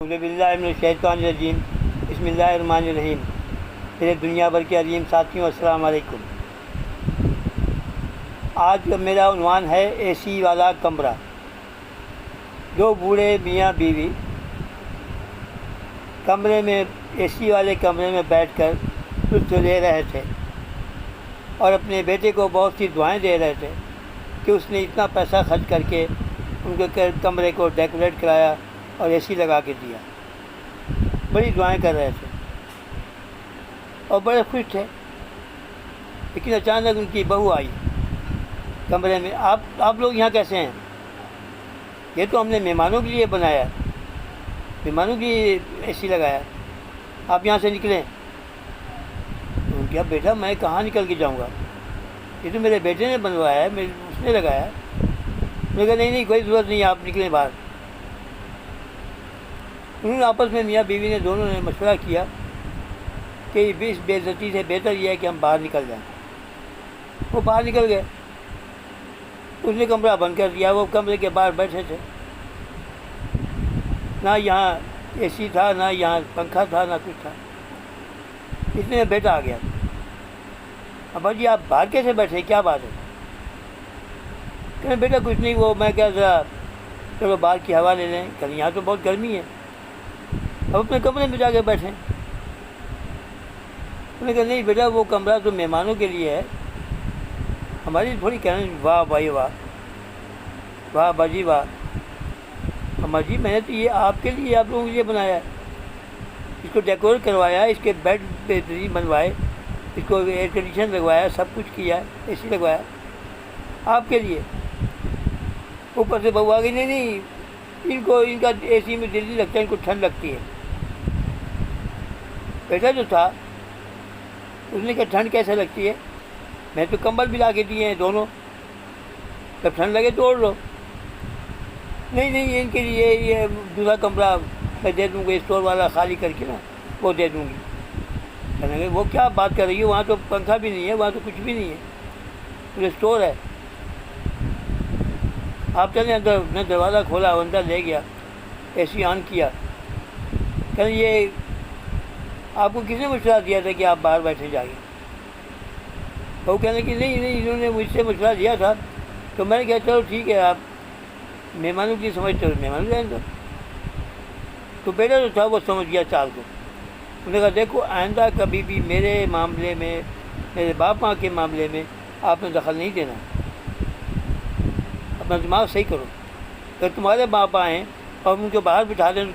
اعوذ باللہ من الشیطان الرجیم، بسم اللہ الرحمن الرحیم۔ میرے دنیا بھر کے عظیم ساتھیوں، السلام علیکم۔ آج کا میرا عنوان ہے اے سی والا کمرہ۔ دو بوڑھے میاں بیوی کمرے میں اے سی والے کمرے میں بیٹھ کر لطف لے رہے تھے اور اپنے بیٹے کو بہت سی دعائیں دے رہے تھے کہ اس نے اتنا پیسہ خرچ کر کے ان کے کمرے کو ڈیکوریٹ کرایا اور اے سی لگا کے دیا۔ بڑی دعائیں کر رہے تھے اور بڑے خوش تھے، لیکن اچانک ان کی بہو آئی کمرے میں۔ آپ لوگ یہاں کیسے ہیں؟ یہ تو ہم نے مہمانوں کے لیے بنایا، مہمانوں کی اے سی لگایا، آپ یہاں سے نکلیں۔ کیا بیٹا میں کہاں نکل کے جاؤں گا، یہ تو میرے بیٹے نے بنوایا ہے، اس نے لگایا۔ میں نے کہا نہیں کوئی ضرورت نہیں، آپ نکلیں باہر۔ انہوں نے آپس میں میاں بیوی نے دونوں نے مشورہ کیا کہ اس بے عزتی سے بہتر یہ ہے کہ ہم باہر نکل جائیں۔ وہ باہر نکل گئے، اس نے کمرہ بند کر دیا۔ وہ کمرے کے باہر بیٹھے تھے، نہ یہاں اے سی تھا، نہ یہاں پنکھا تھا، نہ کچھ تھا۔ اتنے میں بیٹا آ گیا۔ ابا جی آپ باہر کیسے بیٹھے، کیا بات ہے؟ کہ بیٹا کچھ نہیں، وہ میں کیا ذرا چلو باہر کی ہوا لے لیں، کہ یہاں تو بہت گرمی ہے، اب اپنے کمرے میں جا کے بیٹھیں۔ انہوں نے کہا نہیں بیٹا وہ کمرہ تو مہمانوں کے لیے ہے، ہماری تھوڑی کہنا۔ واہ بھائی واہ، واہ باجی واہ، اماں جی میں نے تو یہ آپ کے لیے، آپ لوگوں کے لیے بنایا ہے، اس کو ڈیکوریٹ کروایا، اس کے بیڈ بہترین بنوائے، اس کو ایئر کنڈیشن لگوایا، سب کچھ کیا، اے سی لگوایا آپ کے لیے۔ اوپر سے بہو آ گئی، نہیں ان کا اے سی میں دل نہیں لگتا، ان کو ٹھنڈ لگتی ہے۔ بیٹا جو تھا اس نے کہا ٹھنڈ کیسے لگتی ہے، میں تو کمبل بھی لا کے دیے ہیں دونوں، جب ٹھنڈ لگے تو اوڑھ لو۔ نہیں ان کے لیے یہ دوسرا کمرہ میں دے دوں گا، اسٹور والا خالی کر کے نا وہ دے دوں گی۔ کہنے لگے وہ کیا بات کر رہی ہے، وہاں تو پنکھا بھی نہیں ہے، وہاں تو کچھ بھی نہیں ہے، وہ اسٹور ہے۔ آپ چلیں اندر۔ نے دروازہ کھولا، اندر لے گیا، اے سی آن کیا۔ کہنے یہ آپ کو کس نے مشورہ دیا تھا کہ آپ باہر بیٹھے جائیں؟ وہ کہنے کہ نہیں انہوں نے مجھ سے مشورہ دیا تھا، تو میں نے کہا چلو ٹھیک ہے، آپ مہمانوں کی سمجھتے ہو، مہمان جائیں گے۔ تو بیٹا جو تھا وہ سمجھ گیا چال کو۔ انہوں نے کہا دیکھو آئندہ کبھی بھی میرے معاملے میں، میرے باپ ماں کے معاملے میں آپ نے دخل نہیں دینا، اپنا دماغ صحیح کرو۔ اگر تمہارے باپ آئیں اور ان کو باہر بٹھا دیں